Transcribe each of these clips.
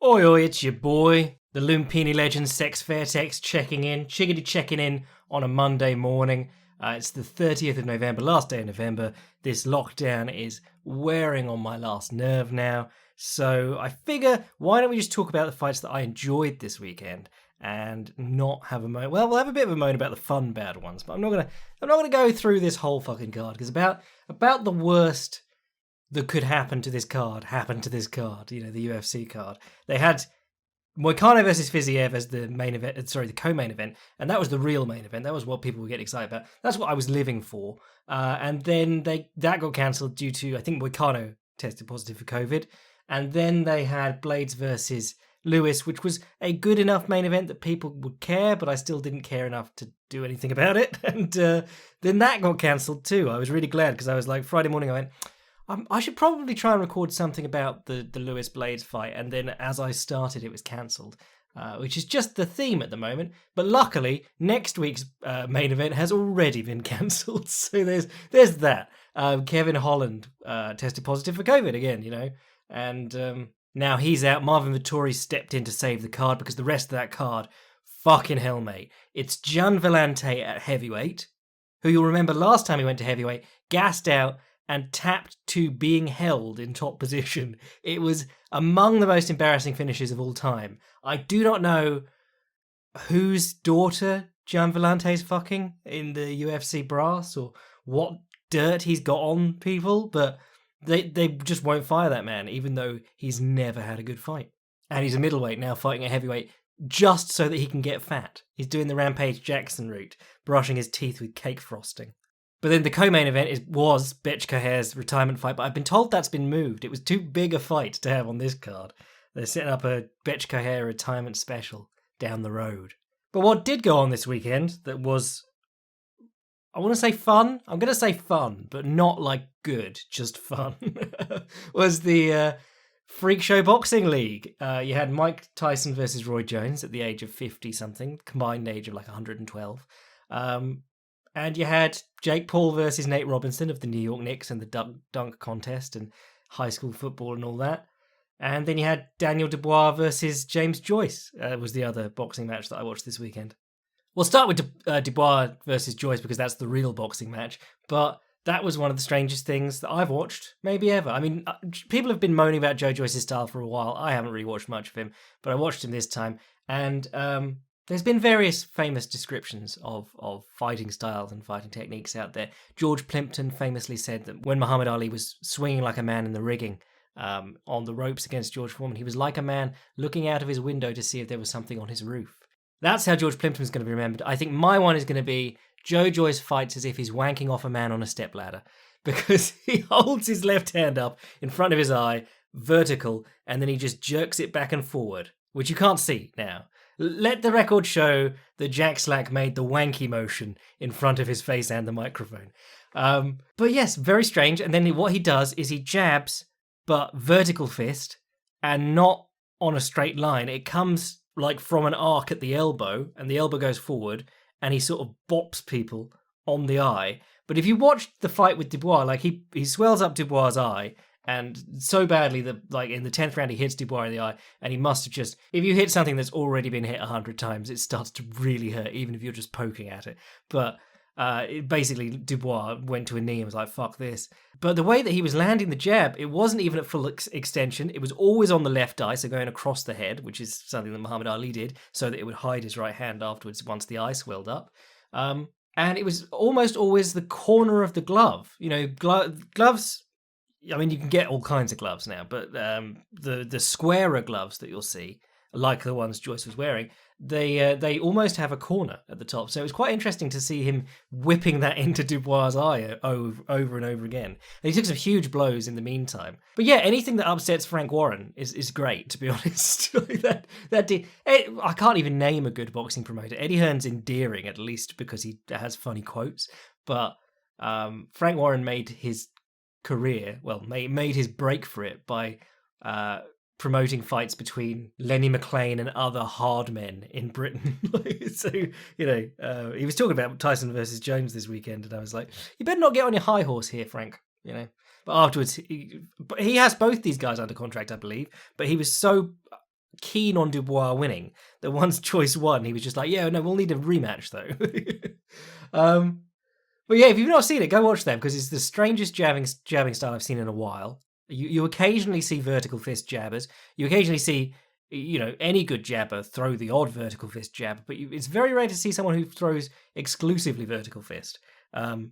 Oi, oi, it's your boy, the Lumpini legend Sex Fairtex checking in, chickadee checking in on a Monday morning. It's the 30th of November, last day of November. This lockdown is wearing on my last nerve now. So I figure, why don't we just talk about the fights that I enjoyed this weekend and not have a moan. Well, we'll have a bit of a moan about the fun bad ones, but I'm not gonna go through this whole fucking card because about the worst that could happen to this card happened to this card, the UFC card. They had Moicano versus Fiziev as the main event, the co-main event, and that was the real main event. That was what people were getting excited about. That's what I was living for. And then that got cancelled due to, I think, Moicano tested positive for COVID. And then they had Blades versus Lewis, which was a good enough main event that people would care, but I still didn't care enough to do anything about it. And then that got cancelled too. I was really glad because I was like, Friday morning, I went, I should probably try and record something about the Lewis Blades fight, and then as I started, it was cancelled, which is just the theme at the moment. But luckily, next week's main event has already been cancelled, so there's that. Kevin Holland tested positive for COVID again, and now he's out. Marvin Vettori stepped in to save the card because the rest of that card, fucking hell, mate. It's Gian Vellante at heavyweight, who you'll remember last time he went to heavyweight, gassed out, and tapped to being held in top position. It was among the most embarrassing finishes of all time. I do not know whose daughter Gian Vellante's fucking in the UFC brass or what dirt he's got on people, but they just won't fire that man, even though he's never had a good fight. And he's a middleweight now fighting a heavyweight just so that he can get fat. He's doing the Rampage Jackson route, brushing his teeth with cake frosting. But then the co-main event was Betch Coher's retirement fight, but I've been told that's been moved. It was too big a fight to have on this card. They're setting up a Betch Coher retirement special down the road. But what did go on this weekend that was, I want to say fun. I'm going to say fun, but not like good, just fun, was the Freak Show Boxing League. You had Mike Tyson versus Roy Jones at the age of 50-something, combined age of like 112. And you had Jake Paul versus Nate Robinson of the New York Knicks and the dunk contest and high school football and all that. And then you had Daniel Dubois versus James Joyce was the other boxing match that I watched this weekend. We'll start with Dubois versus Joyce because that's the real boxing match. But that was one of the strangest things that I've watched, maybe ever. I mean, people have been moaning about Joe Joyce's style for a while. I haven't really watched much of him, but I watched him this time. And there's been various famous descriptions of fighting styles and fighting techniques out there. George Plimpton famously said that when Muhammad Ali was swinging like a man in the rigging on the ropes against George Foreman, he was like a man looking out of his window to see if there was something on his roof. That's how George Plimpton is going to be remembered. I think my one is going to be Joe Joyce fights as if he's wanking off a man on a stepladder, because he holds his left hand up in front of his eye, vertical, and then he just jerks it back and forward, which you can't see now. Let the record show that Jack Slack made the wanky motion in front of his face and the microphone. But yes, very strange. And then what he does is he jabs, but vertical fist, and not on a straight line. It comes like from an arc at the elbow, and the elbow goes forward, and he sort of bops people on the eye. But if you watch the fight with Dubois, like he swells up Dubois' eye, and so badly that, like, in the 10th round, he hits Dubois in the eye, and he must have just... If you hit something that's already been hit 100 times, it starts to really hurt, even if you're just poking at it. But basically, Dubois went to a knee and was like, fuck this. But the way that he was landing the jab, it wasn't even at full extension. It was always on the left eye, so going across the head, which is something that Muhammad Ali did, so that it would hide his right hand afterwards once the eye swelled up. And it was almost always the corner of the glove. Gloves... I mean, you can get all kinds of gloves now, but the squarer gloves that you'll see, like the ones Joyce was wearing, they almost have a corner at the top. So it was quite interesting to see him whipping that into Dubois' eye over and over again. And he took some huge blows in the meantime. But yeah, anything that upsets Frank Warren is great, to be honest. I can't even name a good boxing promoter. Eddie Hearn's endearing, at least because he has funny quotes. But Frank Warren made his career, made his break for it by promoting fights between Lenny McLean and other hard men in Britain. So, he was talking about Tyson versus Jones this weekend, and I was like, you better not get on your high horse here, Frank, But afterwards, he has both these guys under contract, I believe, but he was so keen on Dubois winning that once Joyce won, he was just like, yeah, no, we'll need a rematch though. But yeah, if you've not seen it, go watch that because it's the strangest jabbing style I've seen in a while. You occasionally see vertical fist jabbers. You occasionally see, any good jabber throw the odd vertical fist jab, but it's very rare to see someone who throws exclusively vertical fist. And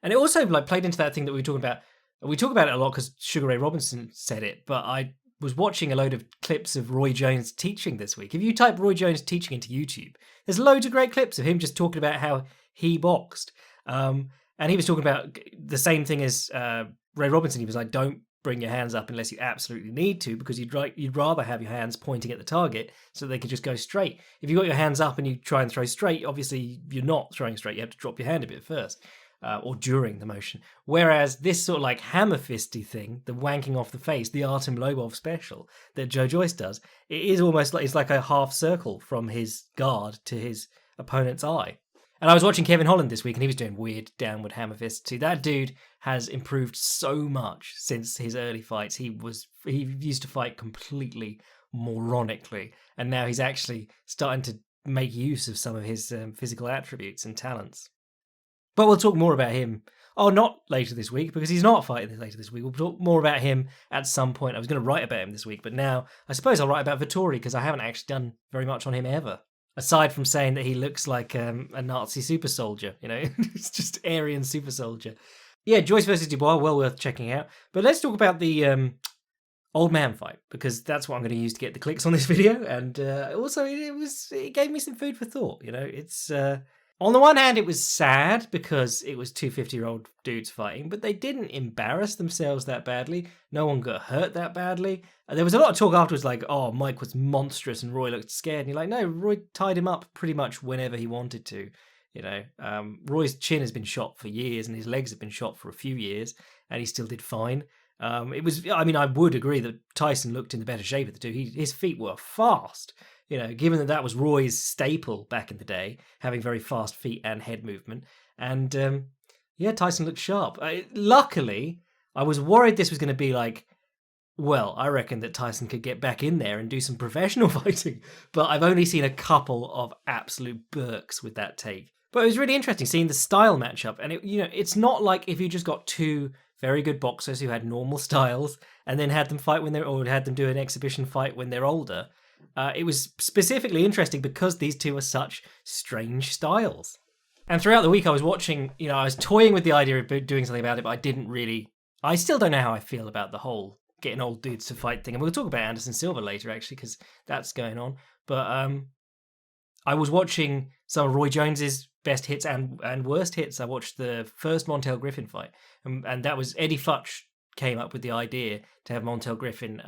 it also played into that thing that we were talking about. We talk about it a lot because Sugar Ray Robinson said it, but I was watching a load of clips of Roy Jones teaching this week. If you type Roy Jones teaching into YouTube, there's loads of great clips of him just talking about how he boxed. And he was talking about the same thing as Ray Robinson. He was like, don't bring your hands up unless you absolutely need to, because you'd rather have your hands pointing at the target so they could just go straight. If you got your hands up and you try and throw straight, obviously you're not throwing straight. You have to drop your hand a bit first. Or during the motion. Whereas this sort of like hammer fisty thing, the wanking off the face, the Artem Lobov special that Joe Joyce does, it is almost like it's like a half circle from his guard to his opponent's eye. And I was watching Kevin Holland this week and he was doing weird downward hammer fists too. That dude has improved so much since his early fights. He used to fight completely moronically, and now he's actually starting to make use of some of his physical attributes and talents. But we'll talk more about him. Oh, not later this week, because he's not fighting later this week. We'll talk more about him at some point. I was going to write about him this week, but now I suppose I'll write about Vettori, because I haven't actually done very much on him ever. Aside from saying that he looks like a Nazi super soldier, it's just Aryan super soldier. Yeah, Joyce versus Dubois, well worth checking out. But let's talk about the old man fight, because that's what I'm going to use to get the clicks on this video. And also, it gave me some food for thought. It's... On the one hand, it was sad because it was two 50-year-old dudes fighting, but they didn't embarrass themselves that badly. No one got hurt that badly. There was a lot of talk afterwards like, oh, Mike was monstrous and Roy looked scared. And you're like, no, Roy tied him up pretty much whenever he wanted to. Roy's chin has been shot for years and his legs have been shot for a few years and he still did fine. I would agree that Tyson looked in the better shape of the two. His feet were fast. Given that was Roy's staple back in the day, having very fast feet and head movement. And, Tyson looked sharp. Luckily, I was worried this was going to be like, well, I reckon that Tyson could get back in there and do some professional fighting. But I've only seen a couple of absolute burks with that take. But it was really interesting seeing the style matchup. And, it's not like if you just got two very good boxers who had normal styles and then had them fight or had them do an exhibition fight when they're older. It was specifically interesting because these two are such strange styles. And throughout the week I was watching, I was toying with the idea of doing something about it, but I still don't know how I feel about the whole getting old dudes to fight thing. And we'll talk about Anderson Silva later, actually, because that's going on. But I was watching some of Roy Jones's best hits and worst hits. I watched the first Montel Griffin fight. And that was Eddie Futch came up with the idea to have Montel Griffin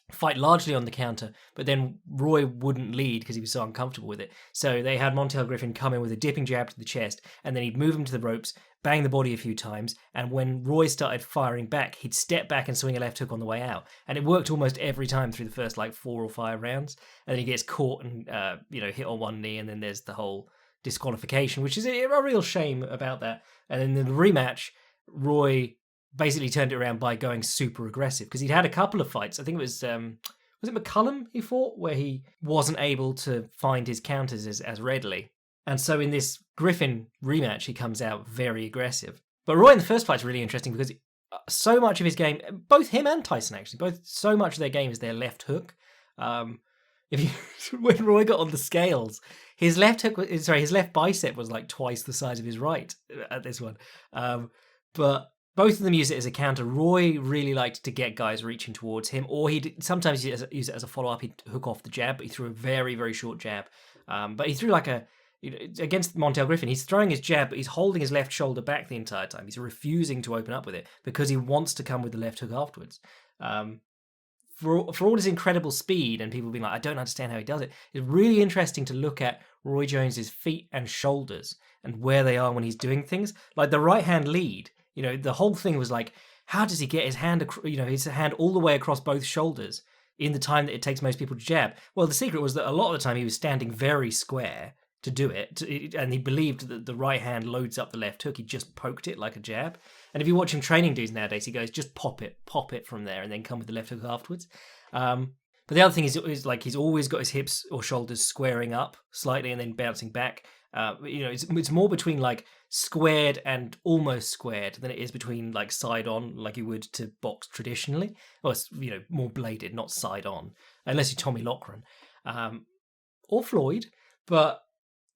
fight largely on the counter, but then Roy wouldn't lead because he was so uncomfortable with it. So they had Montel Griffin come in with a dipping jab to the chest, and then he'd move him to the ropes, bang the body a few times, and when Roy started firing back, he'd step back and swing a left hook on the way out. And it worked almost every time through the first 4 or 5 rounds. And then he gets caught and hit on one knee, and then there's the whole disqualification, which is a real shame about that. And then in the rematch, Roy basically turned it around by going super aggressive because he'd had a couple of fights. I think it was it McCullum he fought where he wasn't able to find his counters as readily. And so in this Griffin rematch, he comes out very aggressive. But Roy in the first fight's really interesting because so much of his game, both him and Tyson actually, so much of their game is their left hook. When Roy got on the scales, his left bicep was like twice the size of his right at this one. But both of them use it as a counter. Roy really liked to get guys reaching towards him, or he'd sometimes use it as a follow-up. He'd hook off the jab, but he threw a very, very short jab. But he threw against Montel Griffin, he's throwing his jab, but he's holding his left shoulder back the entire time. He's refusing to open up with it because he wants to come with the left hook afterwards. For all his incredible speed, and people being like, I don't understand how he does it, it's really interesting to look at Roy Jones's feet and shoulders and where they are when he's doing things. Like the right-hand lead, the whole thing was like, how does he get his hand all the way across both shoulders in the time that it takes most people to jab? Well, the secret was that a lot of the time he was standing very square to do it, and he believed that the right hand loads up the left hook. He just poked it like a jab. And if you watch him training dudes nowadays, he goes, just pop it from there, and then come with the left hook afterwards. But the other thing is like he's always got his hips or shoulders squaring up slightly and then bouncing back. It's more between like squared and almost squared than it is between like side on, like you would to box traditionally. Well, it's more bladed, not side on, unless you're Tommy Loughran or Floyd. But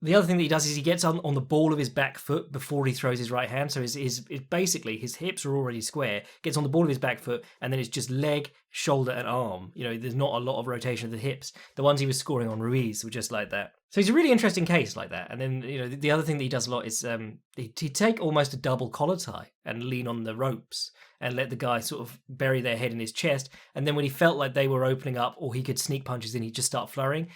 the other thing that he does is he gets on the ball of his back foot before he throws his right hand. So his basically his hips are already square, gets on the ball of his back foot, and then it's just leg, shoulder, and arm. There's not a lot of rotation of the hips. The ones he was scoring on Ruiz were just like that. So he's a really interesting case like that. And then, the other thing that he does a lot is he'd take almost a double collar tie and lean on the ropes and let the guy sort of bury their head in his chest. And then when he felt like they were opening up or he could sneak punches in, he'd just start flurrying.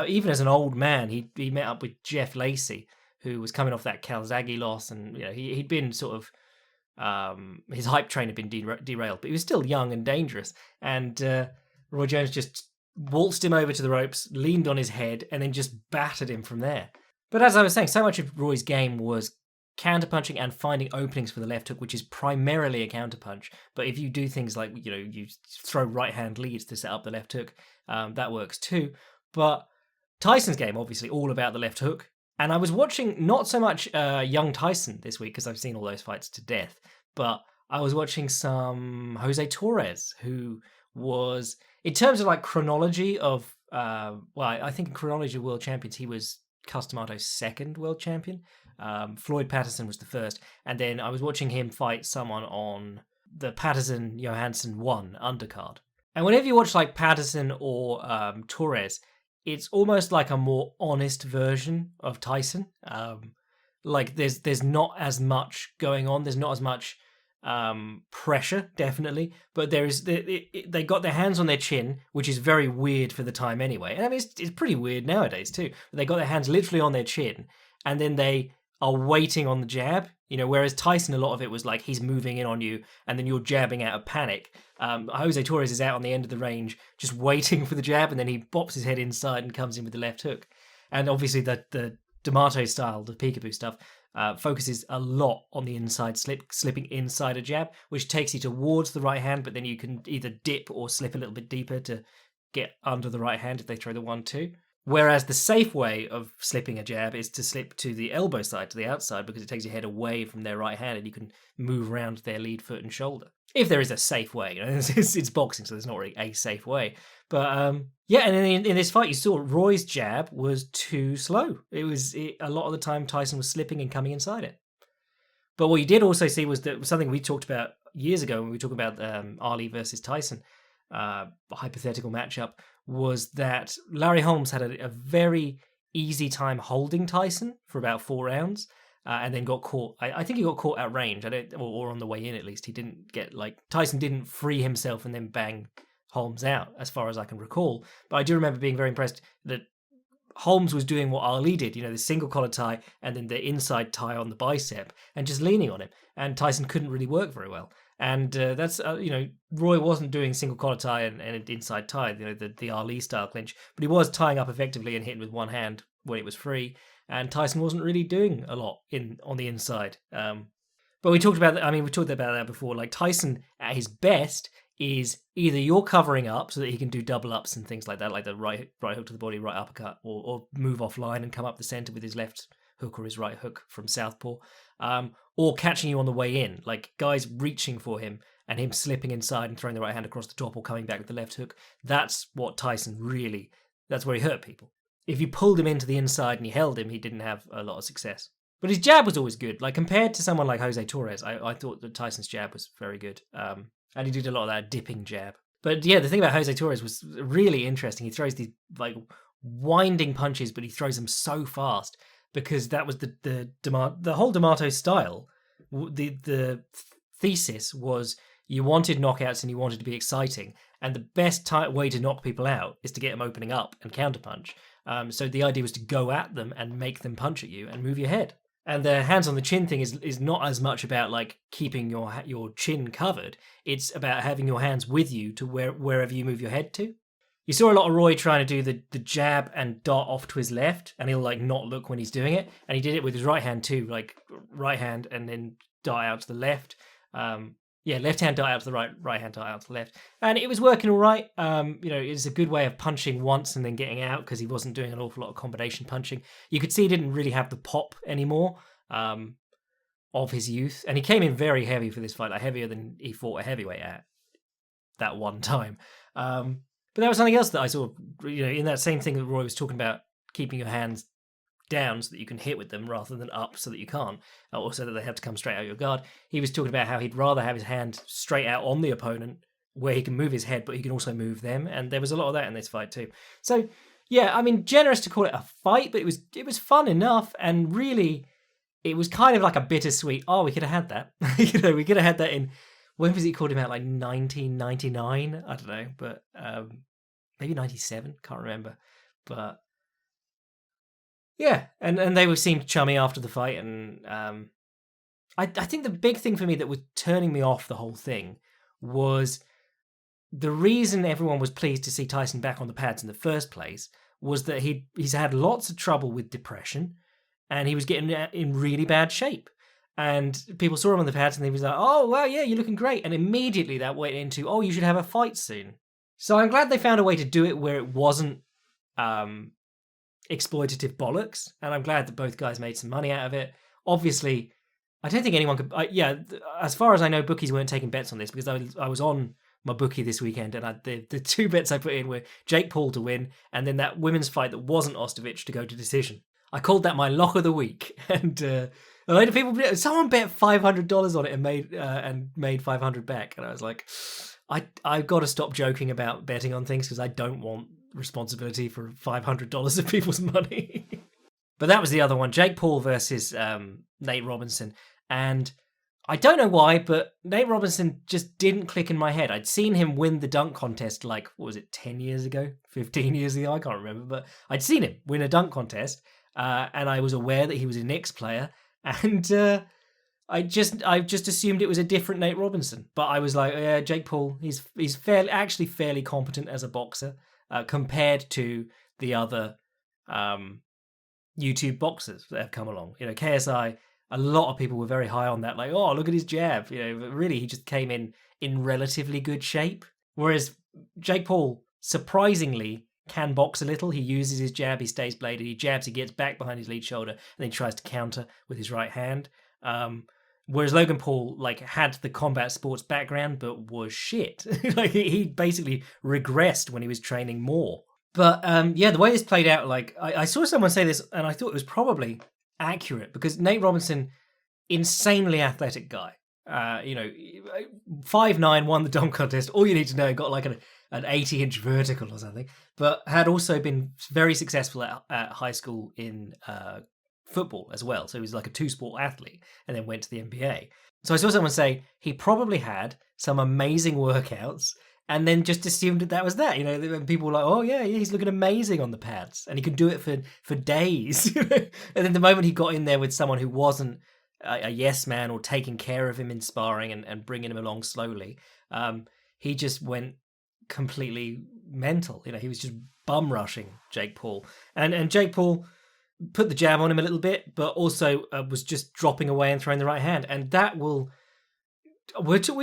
Even as an old man, he met up with Jeff Lacey, who was coming off that Calzaghe loss. And, he'd been sort of, his hype train had been derailed, but he was still young and dangerous. And Roy Jones just waltzed him over to the ropes, leaned on his head, and then just battered him from there. But as I was saying, so much of Roy's game was counterpunching and finding openings for the left hook, which is primarily a counterpunch. But if you do things like, you throw right-hand leads to set up the left hook, that works too. But Tyson's game, obviously, all about the left hook. And I was watching not so much young Tyson this week, because I've seen all those fights to death, but I was watching some Jose Torres, who was, in terms of like chronology of, I think in chronology of world champions, he was Castamato's second world champion. Floyd Patterson was the first. And then I was watching him fight someone on the Patterson-Johansson 1 undercard. And whenever you watch like Patterson or Torres, it's almost like a more honest version of Tyson. Like there's not as much going on. There's not as much pressure, definitely, but they got their hands on their chin, which is very weird for the time anyway. And I mean, it's pretty weird nowadays too. But they got their hands literally on their chin, and then they are waiting on the jab. Whereas Tyson, a lot of it was like he's moving in on you, and then you're jabbing out of panic. Jose Torres is out on the end of the range, just waiting for the jab, and then he bops his head inside and comes in with the left hook. And obviously the D'Amato style, the peekaboo stuff, focuses a lot on the inside slipping inside a jab, which takes you towards the right hand, but then you can either dip or slip a little bit deeper to get under the right hand if they throw the 1-2. Whereas the safe way of slipping a jab is to slip to the elbow side, to the outside, because it takes your head away from their right hand and you can move around their lead foot and shoulder. If there is a safe way, it's boxing, so there's not really a safe way. But and then in this fight, you saw Roy's jab was too slow. A lot of the time Tyson was slipping and coming inside it. But what you did also see was that something we talked about years ago when we talked about Ali versus Tyson, a hypothetical matchup, was that Larry Holmes had a very easy time holding Tyson for about 4 rounds. And then got caught. I think he got caught at range. Or on the way in at least. He didn't get Tyson didn't free himself and then bang Holmes out, as far as I can recall. But I do remember being very impressed that Holmes was doing what Ali did. The single collar tie and then the inside tie on the bicep and just leaning on him. And Tyson couldn't really work very well. And that's Roy wasn't doing single collar tie and an inside tie. The Ali style clinch, but he was tying up effectively and hitting with one hand when it was free. And Tyson wasn't really doing a lot on the inside. But we talked about that. I mean, we talked about that before. Like Tyson at his best is either you're covering up so that he can do double ups and things like that, like the right hook to the body, right uppercut, or move offline and come up the center with his left hook or his right hook from southpaw, or catching you on the way in, like guys reaching for him and him slipping inside and throwing the right hand across the top or coming back with the left hook. That's what Tyson really. That's where he hurt people. If you pulled him into the inside and you held him, he didn't have a lot of success. But his jab was always good. Like compared to someone like Jose Torres, I thought that Tyson's jab was very good. And he did a lot of that dipping jab. But yeah, the thing about Jose Torres was really interesting. He throws these like winding punches, but he throws them so fast because that was the whole D'Amato style. The thesis was you wanted knockouts and you wanted to be exciting. And the best way to knock people out is to get them opening up and counterpunch. So the idea was to go at them and make them punch at you and move your head. And the hands on the chin thing is not as much about like keeping your chin covered. It's about having your hands with you to wherever you move your head to. You saw a lot of Roy trying to do the jab and dart off to his left, and he'll like not look when he's doing it. And he did it with his right hand too, like right hand and then dart out to the left. Yeah, left hand dart out to the right hand dart out to the left, and it was working all right. It's a good way of punching once and then getting out because he wasn't doing an awful lot of combination punching. You could see he didn't really have the pop anymore of his youth, and he came in very heavy for this fight, like heavier than he fought a heavyweight at that one time. But there was something else that I saw, in that same thing that Roy was talking about, keeping your hands down so that you can hit with them rather than up so that you can't, or so that they have to come straight out of your guard. He was talking about how he'd rather have his hand straight out on the opponent where he can move his head, but he can also move them. And there was a lot of that in this fight too. So yeah, I mean, generous to call it a fight, but it was fun enough. And really, it was kind of like a bittersweet, oh, we could have had that. We could have had that in, when was he called him out? Like 1999? I don't know, but maybe 97, can't remember. But yeah, and they seemed chummy after the fight, and I think the big thing for me that was turning me off the whole thing was the reason everyone was pleased to see Tyson back on the pads in the first place was that he's had lots of trouble with depression, and he was getting in really bad shape. And people saw him on the pads, and he was like, "Oh, wow, yeah, you're looking great." And immediately that went into, "Oh, you should have a fight soon." So I'm glad they found a way to do it where it wasn't exploitative bollocks, and I'm glad that both guys made some money out of it. Obviously, I don't think anyone could. As far as I know, bookies weren't taking bets on this because I was on my bookie this weekend, and the two bets I put in were Jake Paul to win, and then that women's fight that wasn't Ostovich to go to decision. I called that my lock of the week, and a load of people. Someone bet $500 on it and made 500 back, and I was like, I've got to stop joking about betting on things because I don't want responsibility for $500 of people's money. But that was the other one, Jake Paul versus Nate Robinson. And I don't know why, but Nate Robinson just didn't click in my head. I'd seen him win the dunk contest like, what was it, 10 years ago? 15 years ago? I can't remember. But I'd seen him win a dunk contest, and I was aware that he was a Knicks player. And I just assumed it was a different Nate Robinson. But I was like, yeah, Jake Paul, he's fairly competent as a boxer. Compared to the other YouTube boxers that have come along. KSI, a lot of people were very high on that, like, oh, look at his jab. But really, he just came in relatively good shape. Whereas Jake Paul, surprisingly, can box a little. He uses his jab, he stays bladed, he jabs, he gets back behind his lead shoulder, and then he tries to counter with his right hand. Whereas Logan Paul had the combat sports background, but was shit. He basically regressed when he was training more. But the way this played out, I saw someone say this, and I thought it was probably accurate because Nate Robinson, insanely athletic guy. 5'9", won the dunk contest. All you need to know, got like an 80-inch vertical or something, but had also been very successful at high school in football as well. So he was like a two-sport athlete and then went to the NBA. So I saw someone say he probably had some amazing workouts and then just assumed that was that. And people were like, oh yeah, he's looking amazing on the pads and he could do it for days. And then the moment he got in there with someone who wasn't a yes man or taking care of him in sparring and bringing him along slowly, he just went completely mental. He was just bum rushing Jake Paul. And Jake Paul put the jab on him a little bit, but also was just dropping away and throwing the right hand. And that we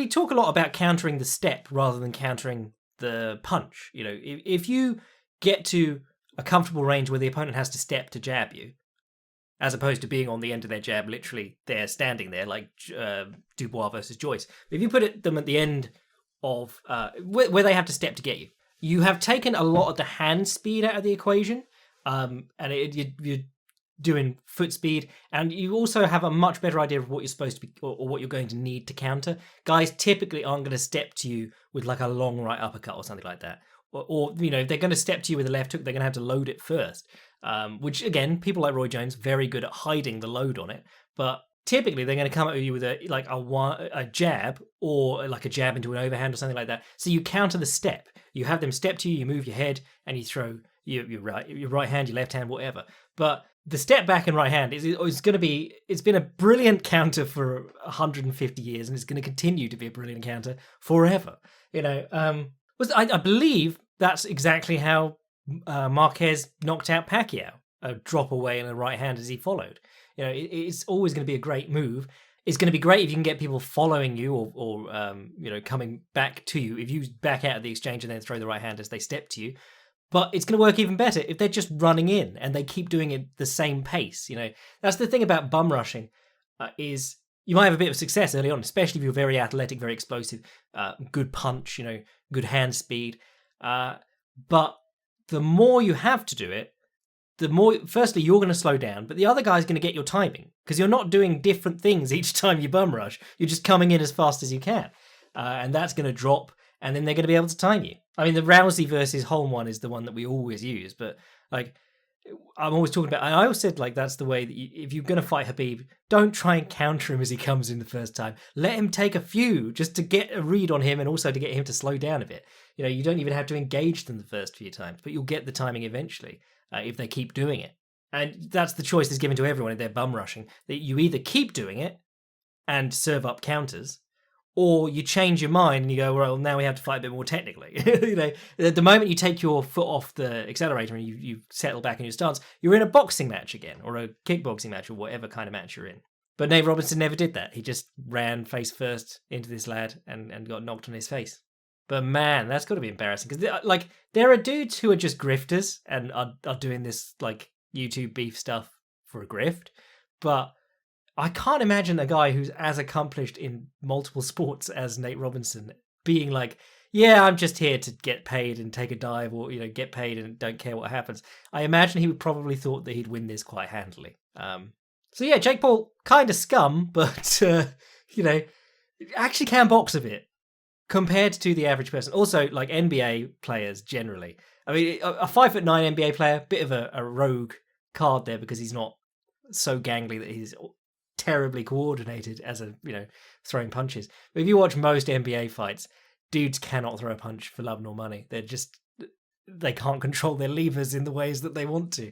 talk a lot about countering the step rather than countering the punch. If you get to a comfortable range where the opponent has to step to jab you, as opposed to being on the end of their jab, literally they're standing there like Dubois versus Joyce. If you put them at the end of where they have to step to get you, you have taken a lot of the hand speed out of the equation. And you're doing foot speed, and you also have a much better idea of what you're supposed to be or what you're going to need to counter. Guys typically aren't going to step to you with like a long right uppercut or something like that. Or if they're going to step to you with a left hook, they're going to have to load it first. Which again, people like Roy Jones, very good at hiding the load on it. But typically they're going to come at you with a jab or like a jab into an overhand or something like that. So you counter the step. You have them step to you, you move your head, and you throw your right hand, your left hand, whatever. But the step back and right hand it's been a brilliant counter for 150 years, and it's going to continue to be a brilliant counter forever. I believe that's exactly how Marquez knocked out Pacquiao, a drop away and a right hand as he followed. It's always going to be a great move. It's going to be great if you can get people following you or coming back to you. If you back out of the exchange and then throw the right hand as they step to you. But it's going to work even better if they're just running in and they keep doing it the same pace. That's the thing about bum rushing is you might have a bit of success early on, especially if you're very athletic, very explosive, good punch, good hand speed. But the more you have to do it, the more, firstly, you're going to slow down, but the other guy's going to get your timing because you're not doing different things each time you bum rush. You're just coming in as fast as you can. And that's going to drop, and then they're going to be able to time you. I mean, the Rousey versus Holm one is the one that we always use, but like, I'm always talking about, I always said, like, that's the way that if you're going to fight Habib, don't try and counter him as he comes in the first time. Let him take a few just to get a read on him and also to get him to slow down a bit. You don't even have to engage them the first few times, but you'll get the timing eventually if they keep doing it. And that's the choice that's given to everyone if they're bum rushing, that you either keep doing it and serve up counters, or you change your mind and you go, well, now we have to fight a bit more technically. The moment you take your foot off the accelerator and you settle back in your stance, you're in a boxing match again, or a kickboxing match, or whatever kind of match you're in. But Nate Robinson never did that. He just ran face first into this lad and got knocked on his face. But man, that's got to be embarrassing because there are dudes who are just grifters and are doing this like YouTube beef stuff for a grift, but I can't imagine a guy who's as accomplished in multiple sports as Nate Robinson being like, yeah, I'm just here to get paid and take a dive, or get paid and don't care what happens. I imagine he would probably thought that he'd win this quite handily. So yeah, Jake Paul kind of scum, but actually can box a bit compared to the average person. Also, like NBA players generally. I mean, a 5'9" NBA player, bit of a rogue card there because he's not so gangly that he's terribly coordinated as throwing punches. But if you watch most NBA fights, dudes cannot throw a punch for love nor money. They can't control their levers in the ways that they want to.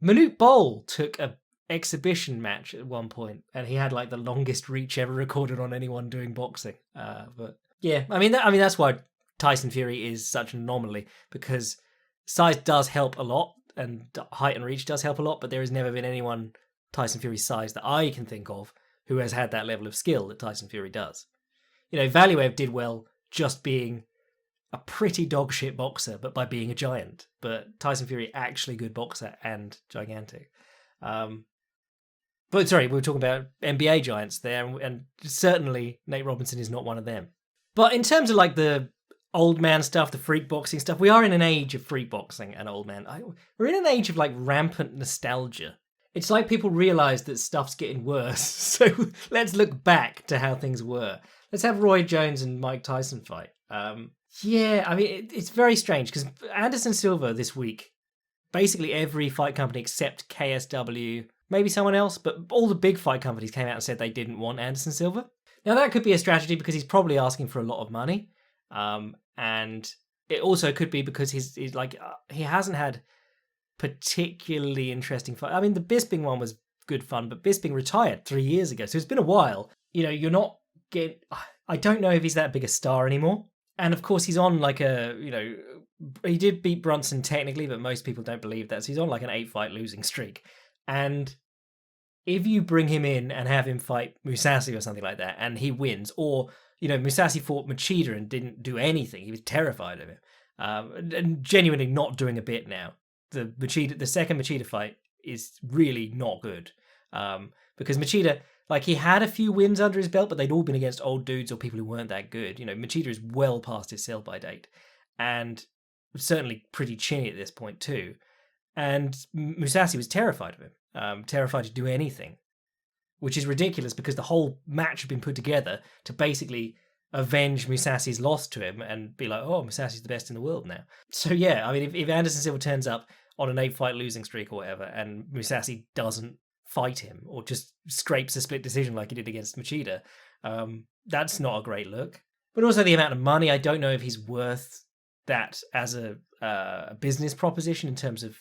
Manute Bol took a exhibition match at one point, and he had like the longest reach ever recorded on anyone doing boxing. But yeah, I mean that's why Tyson Fury is such an anomaly, because size does help a lot and height and reach does help a lot, but there has never been anyone Tyson Fury's size that I can think of who has had that level of skill that Tyson Fury does. Valiev did well just being a pretty dog shit boxer, but by being a giant. But Tyson Fury, actually good boxer and gigantic. But sorry, we were talking about NBA giants there, and certainly Nate Robinson is not one of them. But in terms of like the old man stuff, the freak boxing stuff, we are in an age of freak boxing and old man. We're in an age of like rampant nostalgia. It's like people realise that stuff's getting worse, so let's look back to how things were. Let's have Roy Jones and Mike Tyson fight. It's very strange, because Anderson Silva this week, basically every fight company except KSW, maybe someone else, but all the big fight companies came out and said they didn't want Anderson Silva. Now that could be a strategy because he's probably asking for a lot of money, and it also could be because he hasn't had particularly interesting fight. I mean, the Bisping one was good fun, but Bisping retired 3 years ago, so it's been a while. You're not getting... I don't know if he's that big a star anymore. And of course, he's on like he did beat Brunson technically, but most people don't believe that. So he's on like an 8-fight losing streak. And if you bring him in and have him fight Mousasi or something like that, and he wins, or, Mousasi fought Machida and didn't do anything, he was terrified of him, and genuinely not doing a bit now. The second Machida fight is really not good, because Machida, he had a few wins under his belt, but they'd all been against old dudes or people who weren't that good. Machida is well past his sell-by date, and certainly pretty chinny at this point too. And Mousasi was terrified of him, terrified to do anything, which is ridiculous because the whole match had been put together to basically avenge Mousasi's loss to him and be like, oh, Mousasi's the best in the world now. So yeah, I mean, if Anderson Silva turns up on an 8-fight losing streak or whatever, and Mousasi doesn't fight him or just scrapes a split decision like he did against Machida, that's not a great look. But also the amount of money, I don't know if he's worth that as a business proposition in terms of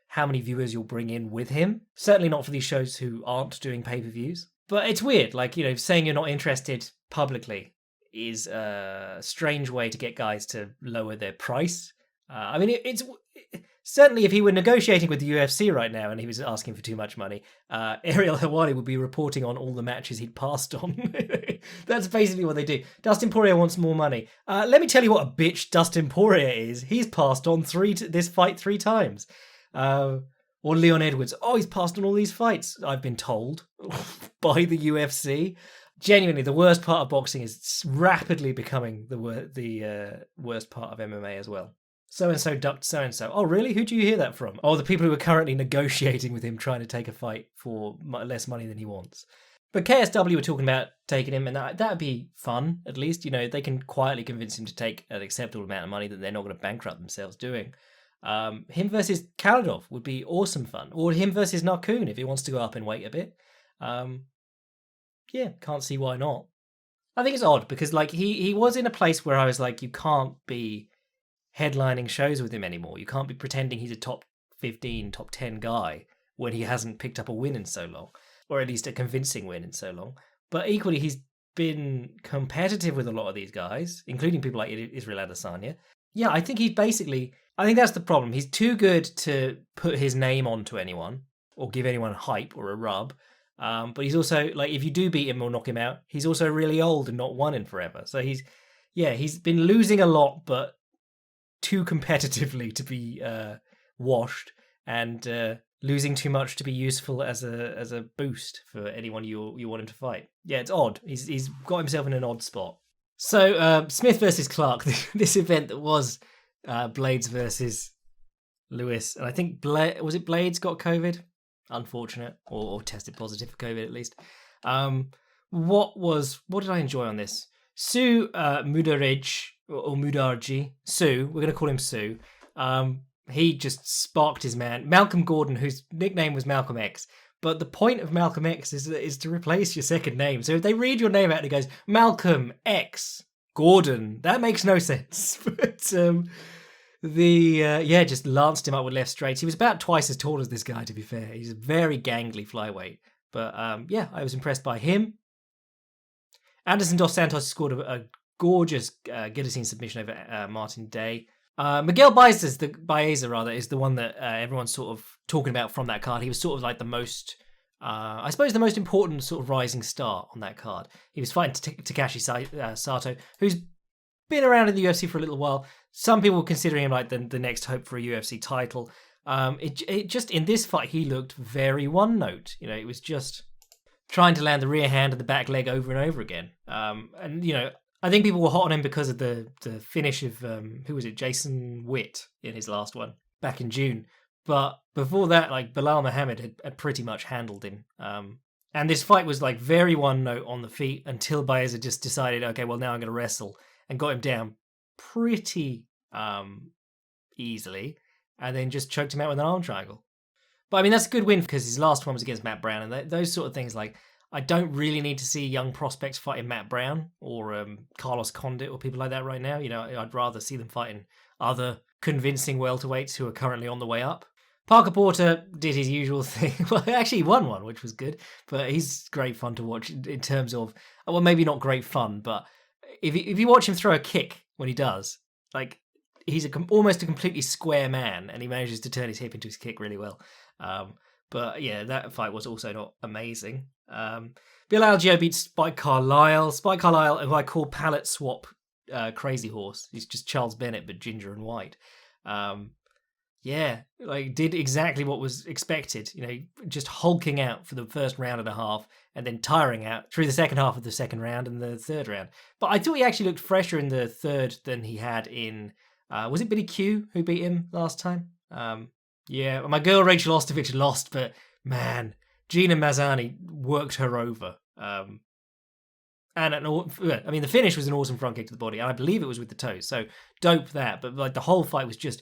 how many viewers you'll bring in with him. Certainly not for these shows who aren't doing pay-per-views. But it's weird, saying you're not interested publicly is a strange way to get guys to lower their price. It's Certainly, if he were negotiating with the UFC right now and he was asking for too much money, Ariel Helwani would be reporting on all the matches he'd passed on. That's basically what they do. Dustin Poirier wants more money. Let me tell you what a bitch Dustin Poirier is. He's passed on this fight 3 times. Or Leon Edwards. Oh, he's passed on all these fights, I've been told, by the UFC. Genuinely, the worst part of boxing is rapidly becoming the worst part of MMA as well. So-and-so ducked so-and-so. Oh, really? Who do you hear that from? Oh, the people who are currently negotiating with him, trying to take a fight for less money than he wants. But KSW were talking about taking him, and that'd be fun, at least. You know, they can quietly convince him to take an acceptable amount of money that they're not going to bankrupt themselves doing. Him versus Khalidov would be awesome fun. Or him versus Narkoon if he wants to go up in weight a bit. Yeah, can't see why not. I think it's odd because like he was in a place where I was like, you can't be headlining shows with him anymore. You can't be pretending he's a top 15, top 10 guy when he hasn't picked up a win in so long, or at least a convincing win in so long. But equally, he's been competitive with a lot of these guys, including people like Israel Adesanya. Yeah, I think that's the problem. He's too good to put his name onto anyone or give anyone hype or a rub. But he's also, like, if you do beat him or knock him out, he's also really old and not won in forever. So he's been losing a lot, but too competitively to be washed, and losing too much to be useful as a boost for anyone you want him to fight. Yeah, it's odd. He's got himself in an odd spot. So Smith versus Clark, this event that was Blades versus Lewis, and I think Blades got COVID? Unfortunate, or tested positive for COVID at least. What did I enjoy on this? Sue Mudarij or Mudarji, Sue, we're going to call him Sue. He just sparked his man, Malcolm Gordon, whose nickname was Malcolm X. But the point of Malcolm X is to replace your second name. So if they read your name out and it goes Malcolm X Gordon, that makes no sense. But just lanced him up with left straights. He was about twice as tall as this guy, to be fair. He's a very gangly flyweight. But I was impressed by him. Anderson Dos Santos scored a gorgeous guillotine submission over Martin Day. Miguel Baeza is the one that everyone's sort of talking about from that card. He was sort of like the most important sort of rising star on that card. He was fighting Takashi Sato, who's been around in the UFC for a little while. Some people considering him like the next hope for a UFC title. It just in this fight he looked very one note. You know, it was just trying to land the rear hand and the back leg over and over again. And you know, I think people were hot on him because of the finish of who was it, Jason Witt in his last one back in June. But before that, like Bilal Muhammad had pretty much handled him. And this fight was like very one note on the feet until Baeza just decided, okay, well now I'm going to wrestle, and got him down pretty easily, and then just choked him out with an arm triangle. But I mean, that's a good win because his last one was against Matt Brown, and those sort of things. Like, I don't really need to see young prospects fighting Matt Brown or Carlos Condit or people like that right now. You know, I'd rather see them fighting other convincing welterweights who are currently on the way up. Parker Porter did his usual thing. Well, actually, he won one, which was good. But he's great fun to watch in terms of, well, maybe not great fun, but if you watch him throw a kick when he does, like, he's almost a completely square man, and he manages to turn his hip into his kick really well. But yeah, that fight was also not amazing. Bill Algeo beat Spike Carlisle. Spike Carlisle, who I call palette swap Crazy Horse. He's just Charles Bennett, but ginger and white. Did exactly what was expected. You know, just hulking out for the first round and a half, and then tiring out through the second half of the second round and the third round. But I thought he actually looked fresher in the third than he had in... was it Billy Q who beat him last time? My girl Rachel Ostovich lost, but man, Gina Mazzani worked her over. The finish was an awesome front kick to the body, and I believe it was with the toes, so dope that. But like the whole fight was just...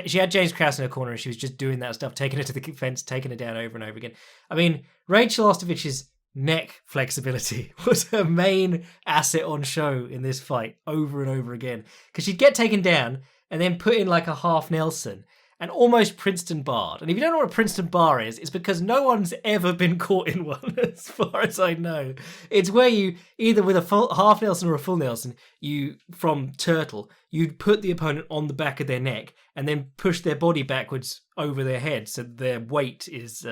She had James Krause in her corner, and she was just doing that stuff, taking her to the fence, taking her down over and over again. I mean, Rachel Ostovich's neck flexibility was her main asset on show in this fight over and over again. Because she'd get taken down and then put in like a half Nelson, and almost Princeton barred. And if you don't know what a Princeton bar is, it's because no one's ever been caught in one, as far as I know. It's where you, either with a full half Nelson or a full Nelson, from turtle, you'd put the opponent on the back of their neck and then push their body backwards over their head so their weight is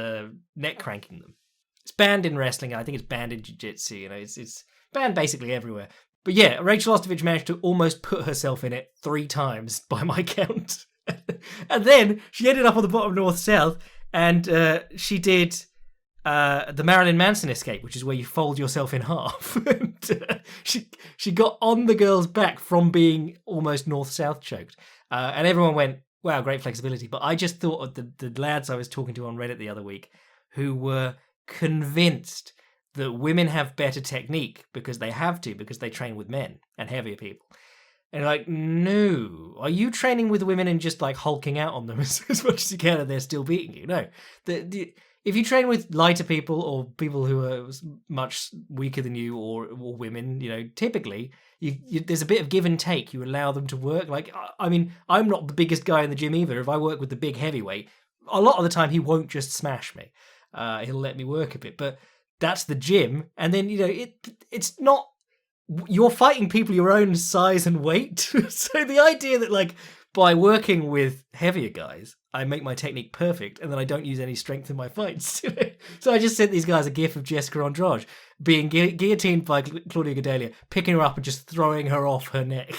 neck cranking them. It's banned in wrestling. I think it's banned in jiu-jitsu. It's banned basically everywhere. But yeah, Rachel Ostovich managed to almost put herself in it 3 times by my count. And then she ended up on the bottom north-south, and she did the Marilyn Manson escape, which is where you fold yourself in half. And she got on the girl's back from being almost north-south choked. And everyone went, wow, great flexibility. But I just thought of the lads I was talking to on Reddit the other week who were convinced that women have better technique because they have to, because they train with men and heavier people. And like, no, are you training with women and just like hulking out on them as much as you can and they're still beating you? No. If you train with lighter people or people who are much weaker than you or women, typically there's a bit of give and take. You allow them to work. Like, I mean, I'm not the biggest guy in the gym either. If I work with the big heavyweight, a lot of the time he won't just smash me. He'll let me work a bit, but that's the gym. And then, it's not, you're fighting people your own size and weight. So the idea that like by working with heavier guys, I make my technique perfect and then I don't use any strength in my fights. So I just sent these guys a gif of Jessica Andrade being guillotined by Claudia Gadelha, picking her up and just throwing her off her neck.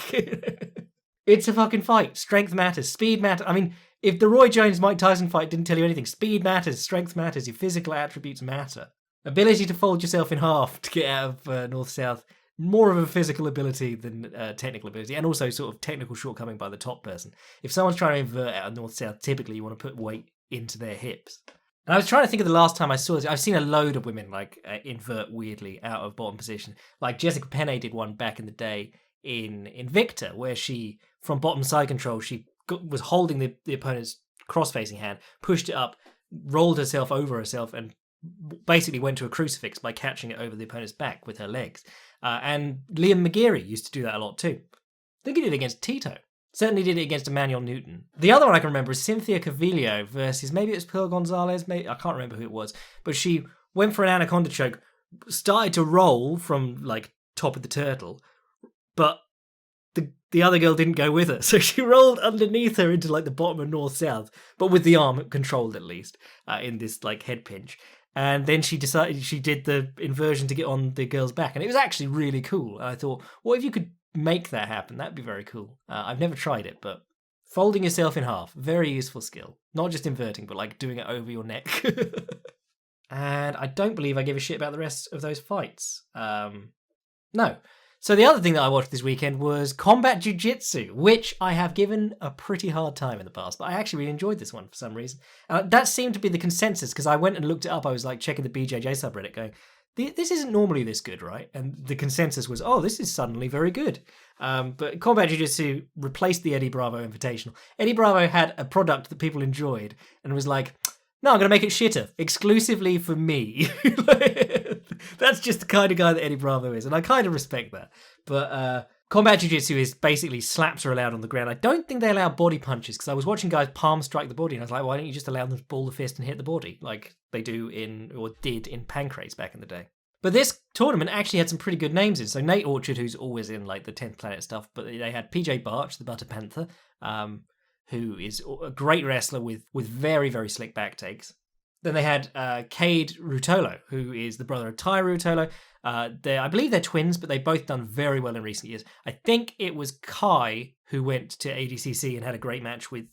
It's a fucking fight. Strength matters. Speed matters. I mean, if the Roy Jones-Mike Tyson fight didn't tell you anything, speed matters, strength matters, your physical attributes matter. Ability to fold yourself in half to get out of north-south, more of a physical ability than technical ability, and also sort of technical shortcoming by the top person. If someone's trying to invert out of north-south, typically you want to put weight into their hips. And I was trying to think of the last time I saw this. I've seen a load of women like invert weirdly out of bottom position. Like Jessica Penne did one back in the day in Invicta, where she, from bottom side control, she was holding the opponent's cross-facing hand, pushed it up, rolled herself over herself, and basically went to a crucifix by catching it over the opponent's back with her legs. And Liam McGeary used to do that a lot too. I think he did it against Tito. Certainly did it against Emmanuel Newton. The other one I can remember is Cynthia Cavillo versus, maybe it was Pearl Gonzalez, maybe I can't remember who it was, but she went for an anaconda choke, started to roll from like top of the turtle, but the other girl didn't go with her, so she rolled underneath her into like the bottom of north-south, but with the arm controlled at least, in this like head pinch. And then she decided she did the inversion to get on the girl's back, and it was actually really cool. And I thought, what if you could make that happen? That'd be very cool. I've never tried it, but folding yourself in half, very useful skill. Not just inverting, but like doing it over your neck. And I don't believe I give a shit about the rest of those fights. No. So the other thing that I watched this weekend was Combat Jiu-Jitsu, which I have given a pretty hard time in the past, but I actually really enjoyed this one for some reason. That seemed to be the consensus, because I went and looked it up. I was like checking the BJJ subreddit going, this isn't normally this good, right? And the consensus was, oh, this is suddenly very good. But Combat Jiu-Jitsu replaced the Eddie Bravo Invitational. Eddie Bravo had a product that people enjoyed and was like, no, I'm going to make it shitter, exclusively for me. That's just the kind of guy that Eddie Bravo is, and I kind of respect that. But Combat Jiu-Jitsu is basically slaps are allowed on the ground. I don't think they allow body punches, because I was watching guys palm strike the body, and I was like, why don't you just allow them to ball the fist and hit the body, like they do did in Pancrase back in the day. But this tournament actually had some pretty good names in. So Nate Orchard, who's always in like the 10th Planet stuff, but they had PJ Barch, the Butter Panther, who is a great wrestler with very, very slick back takes. Then they had Cade Rutolo, who is the brother of Ty Rutolo. I believe they're twins, but they've both done very well in recent years. I think it was Kai who went to ADCC and had a great match with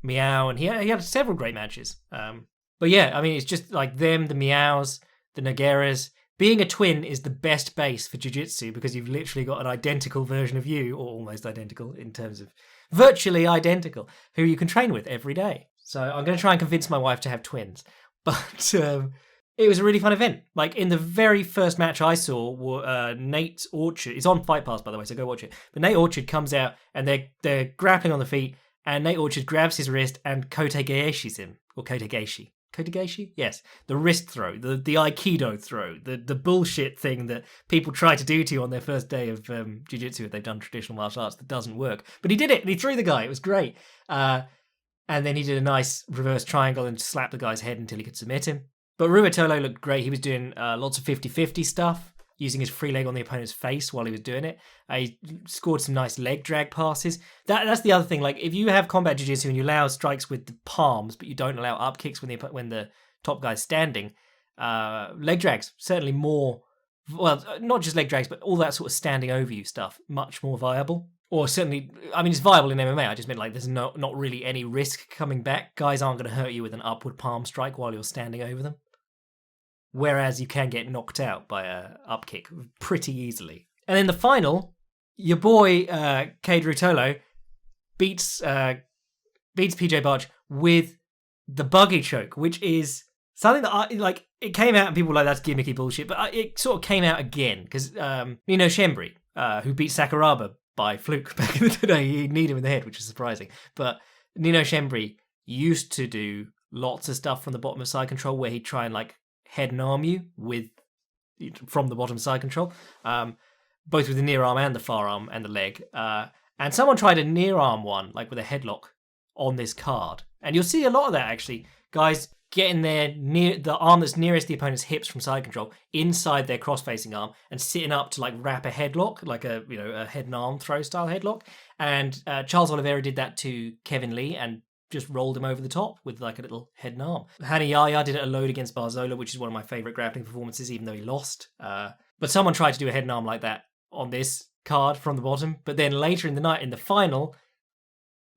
Meow, and he had several great matches. But yeah, I mean, it's just like them, the Meows, the Nogueras. Being a twin is the best base for jiu-jitsu, because you've literally got an identical version of you, or almost identical in terms of virtually identical, who you can train with every day. So I'm going to try and convince my wife to have twins. But it was a really fun event. Like in the very first match I saw, Nate Orchard, it's on Fight Pass by the way, so go watch it. But Nate Orchard comes out and they're grappling on the feet, and Nate Orchard grabs his wrist and Kotegaeshis him, or Kotegaeshi. Kotegaeshi? Yes. The wrist throw, the Aikido throw, the bullshit thing that people try to do to you on their first day of jiu-jitsu if they've done traditional martial arts that doesn't work. But he did it, and he threw the guy. It was great. And then he did a nice reverse triangle and slapped the guy's head until he could submit him. But Ruotolo looked great. He was doing lots of 50-50 stuff, using his free leg on the opponent's face while he was doing it. He scored some nice leg drag passes. That's the other thing. Like, if you have combat jiu-jitsu and you allow strikes with the palms, but you don't allow up kicks when the top guy's standing, leg drags, certainly more, well, not just leg drags, but all that sort of standing over you stuff, much more viable. Or certainly, I mean, it's viable in MMA. I just meant like there's not really any risk coming back. Guys aren't going to hurt you with an upward palm strike while you're standing over them. Whereas you can get knocked out by a up kick pretty easily. And then the final, your boy Cade Ruotolo beats PJ Barch with the buggy choke, which is something that it came out and people were like, that's gimmicky bullshit, but it sort of came out again because Nino Shembri, who beat Sakuraba by fluke back in the day, he kneed him in the head, which is surprising. But Nino Shembri used to do lots of stuff from the bottom of side control where he'd try and like head and arm you from the bottom side control, both with the near arm and the far arm and the leg. And someone tried a near arm one, like with a headlock on this card. And you'll see a lot of that actually. Guys getting their near the arm that's nearest the opponent's hips from side control inside their cross-facing arm and sitting up to like wrap a headlock, like a head and arm throw style headlock. And Charles Oliveira did that to Kevin Lee and just rolled him over the top with like a little head and arm. Hani Yahya did it a load against Barzola, which is one of my favorite grappling performances, even though he lost. But someone tried to do a head and arm like that on this card from the bottom. But then later in the night, in the final,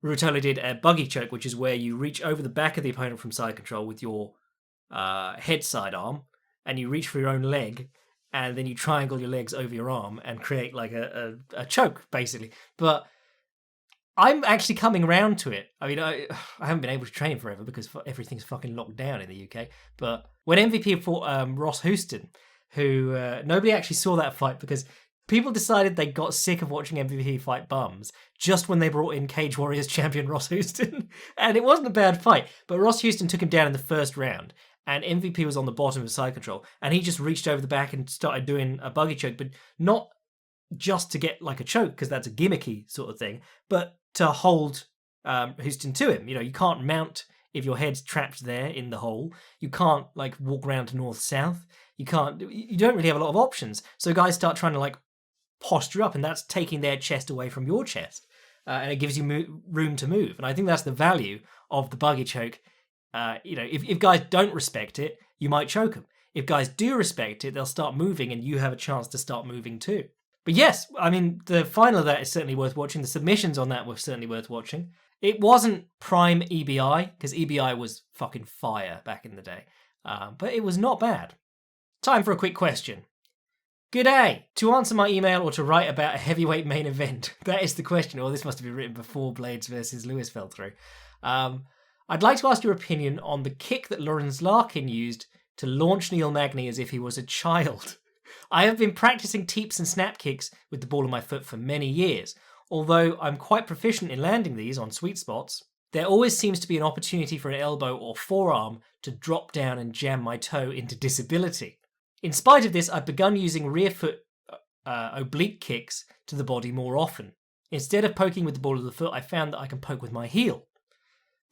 Ruotolo did a buggy choke, which is where you reach over the back of the opponent from side control with your head side arm, and you reach for your own leg, and then you triangle your legs over your arm and create like a choke, basically. But I'm actually coming around to it. I mean, I haven't been able to train forever because everything's fucking locked down in the UK. But when MVP fought Ross Houston, who nobody actually saw that fight because people decided they got sick of watching MVP fight bums just when they brought in Cage Warriors champion Ross Houston. And it wasn't a bad fight, but Ross Houston took him down in the first round. And MVP was on the bottom of side control. And he just reached over the back and started doing a buggy choke, but not just to get like a choke, because that's a gimmicky sort of thing, but to hold Houston to him. You know, you can't mount if your head's trapped there in the hole. You can't like walk around to north-south. You don't really have a lot of options. So guys start trying to like posture up, and that's taking their chest away from your chest. And it gives you room to move. And I think that's the value of the buggy choke. If guys don't respect it, you might choke them. If guys do respect it, they'll start moving and you have a chance to start moving too. But yes, I mean, the final of that is certainly worth watching. The submissions on that were certainly worth watching. It wasn't prime EBI, because EBI was fucking fire back in the day. But it was not bad. Time for a quick question. G'day! To answer my email or to write about a heavyweight main event? That is the question. Or this must have been written before Blades versus Lewis fell through. I'd like to ask your opinion on the kick that Lawrence Larkin used to launch Neil Magny as if he was a child. I have been practicing teeps and snap kicks with the ball of my foot for many years. Although I'm quite proficient in landing these on sweet spots, there always seems to be an opportunity for an elbow or forearm to drop down and jam my toe into disability. In spite of this, I've begun using rear foot oblique kicks to the body more often. Instead of poking with the ball of the foot, I found that I can poke with my heel.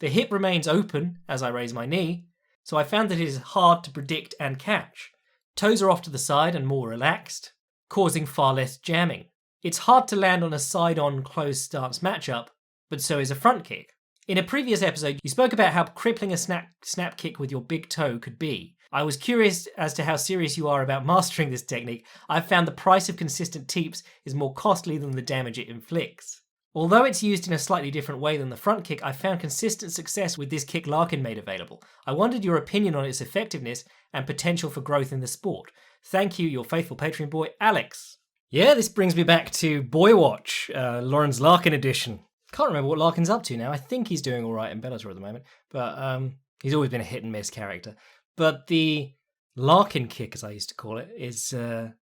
The hip remains open as I raise my knee, so I found that it is hard to predict and catch. Toes are off to the side and more relaxed, causing far less jamming. It's hard to land on a side-on closed stance matchup, but so is a front kick. In a previous episode, you spoke about how crippling a snap kick with your big toe could be. I was curious as to how serious you are about mastering this technique. I've found the price of consistent teeps is more costly than the damage it inflicts. Although it's used in a slightly different way than the front kick, I found consistent success with this kick Larkin made available. I wondered your opinion on its effectiveness and potential for growth in the sport. Thank you, your faithful Patreon boy, Alex. Yeah, this brings me back to Boy Watch, Lawrence Larkin edition. Can't remember what Larkin's up to now. I think he's doing all right in Bellator at the moment, but he's always been a hit and miss character. But the Larkin kick, as I used to call it, is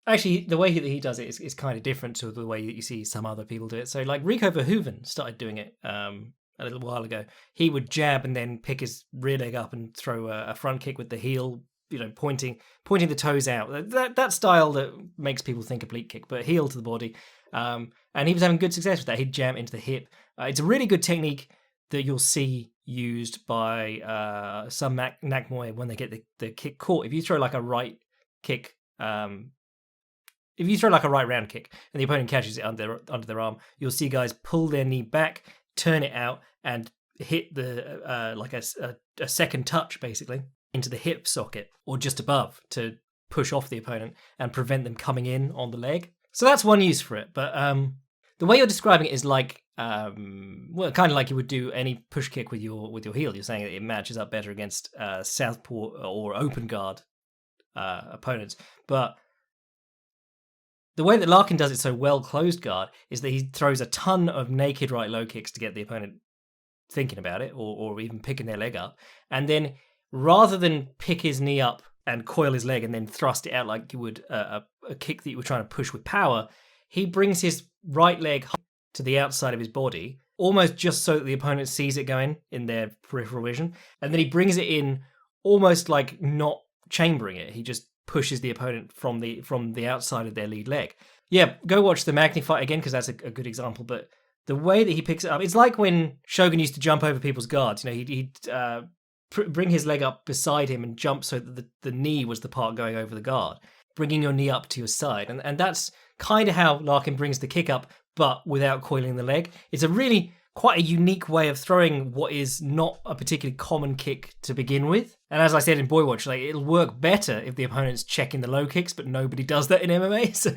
actually the way that he does it is kind of different to the way that you see some other people do it. So, like Rico Verhoeven started doing it a little while ago. He would jab and then pick his rear leg up and throw a front kick with the heel, pointing the toes out. That style that makes people think oblique kick, but heel to the body. And he was having good success with that. He'd jam into the hip. It's a really good technique that you'll see used by some Nakmoy when they get the kick caught. If you throw like a right kick, if you throw like a right round kick and the opponent catches it under their arm, you'll see guys pull their knee back, turn it out, and hit the like a second touch basically into the hip socket or just above to push off the opponent and prevent them coming in on the leg. So that's one use for it. But the way you're describing it is like, well, kind of like you would do any push kick with your heel. You're saying that it matches up better against southpaw or open guard opponents. But the way that Larkin does it so well closed guard is that he throws a ton of naked right low kicks to get the opponent thinking about it or even picking their leg up. And then rather than pick his knee up and coil his leg and then thrust it out like you would a kick that you were trying to push with power, he brings his right leg to the outside of his body, almost just so that the opponent sees it going in their peripheral vision. And then he brings it in almost like not chambering it. He just pushes the opponent from the outside of their lead leg. Yeah, go watch the Magni fight again because that's a good example. But the way that he picks it up, it's like when Shogun used to jump over people's guards. You know, he'd bring his leg up beside him and jump so that the knee was the part going over the guard, bringing your knee up to your side. And that's kind of how Larkin brings the kick up, but without coiling the leg. It's a really quite a unique way of throwing what is not a particularly common kick to begin with. And as I said in Boy Watch, like it'll work better if the opponent's checking the low kicks, but nobody does that in MMA. So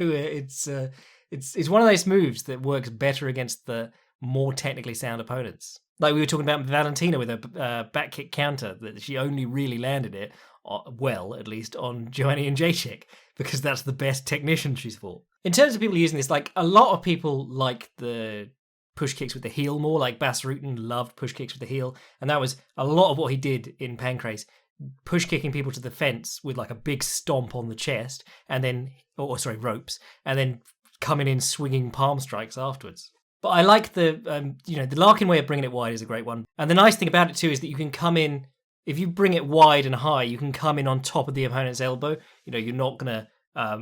it's one of those moves that works better against the more technically sound opponents. Like we were talking about Valentina with a back kick counter, that she only really landed it, well, at least, on Joanna Jędrzejczyk, because that's the best technician she's fought. In terms of people using this, like a lot of people like the push kicks with the heel more, like Bas Rutten loved push kicks with the heel, and that was a lot of what he did in Pancrase, push kicking people to the fence with like a big stomp on the chest, and then, ropes, and then coming in swinging palm strikes afterwards. But I like the Larkin way of bringing it wide is a great one. And the nice thing about it too is that you can come in, if you bring it wide and high, you can come in on top of the opponent's elbow. You know, you're not going to,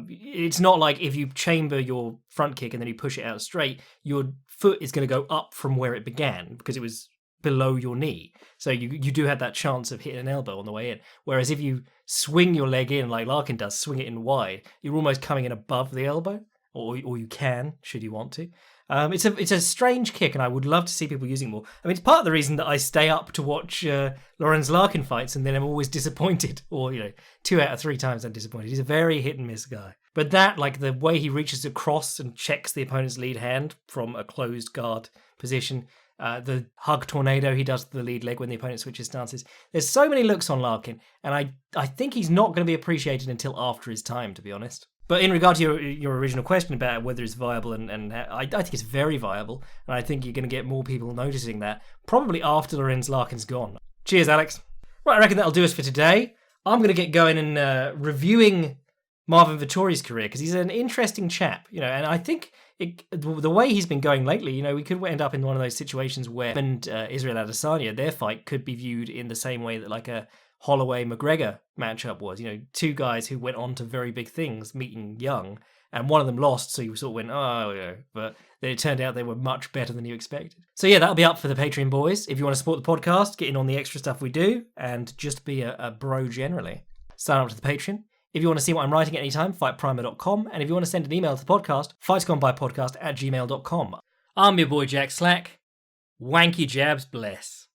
it's not like if you chamber your front kick and then you push it out straight, your foot is going to go up from where it began because it was below your knee. So you do have that chance of hitting an elbow on the way in. Whereas if you swing your leg in like Larkin does, swing it in wide, you're almost coming in above the elbow, or you can, should you want to. It's a strange kick, and I would love to see people using it more. I mean, it's part of the reason that I stay up to watch Lorenz Larkin fights, and then I'm always disappointed. Or 2 out of 3 times I'm disappointed. He's a very hit and miss guy. But that, like the way he reaches across and checks the opponent's lead hand from a closed guard position, the hug tornado he does to the lead leg when the opponent switches stances. There's so many looks on Larkin, and I think he's not going to be appreciated until after his time, to be honest. But in regard to your original question about whether it's viable, and I think it's very viable, and I think you're going to get more people noticing that, probably after Lorenz Larkin's gone. Cheers, Alex. Right, I reckon that'll do us for today. I'm going to get going and reviewing Marvin Vettori's career, because he's an interesting chap, and I think the way he's been going lately, we could end up in one of those situations where Israel Adesanya, their fight could be viewed in the same way that like a Holloway-McGregor matchup was, 2 guys who went on to very big things, meeting young, and one of them lost, so you sort of went, but then it turned out they were much better than you expected. So yeah, that'll be up for the Patreon boys. If you want to support the podcast, get in on the extra stuff we do, and just be a bro generally, sign up to the Patreon. If you want to see what I'm writing at any time, fightprimer.com, and if you want to send an email to the podcast, fightsgonebypodcast@gmail.com. I'm your boy Jack Slack. Wanky jabs bless.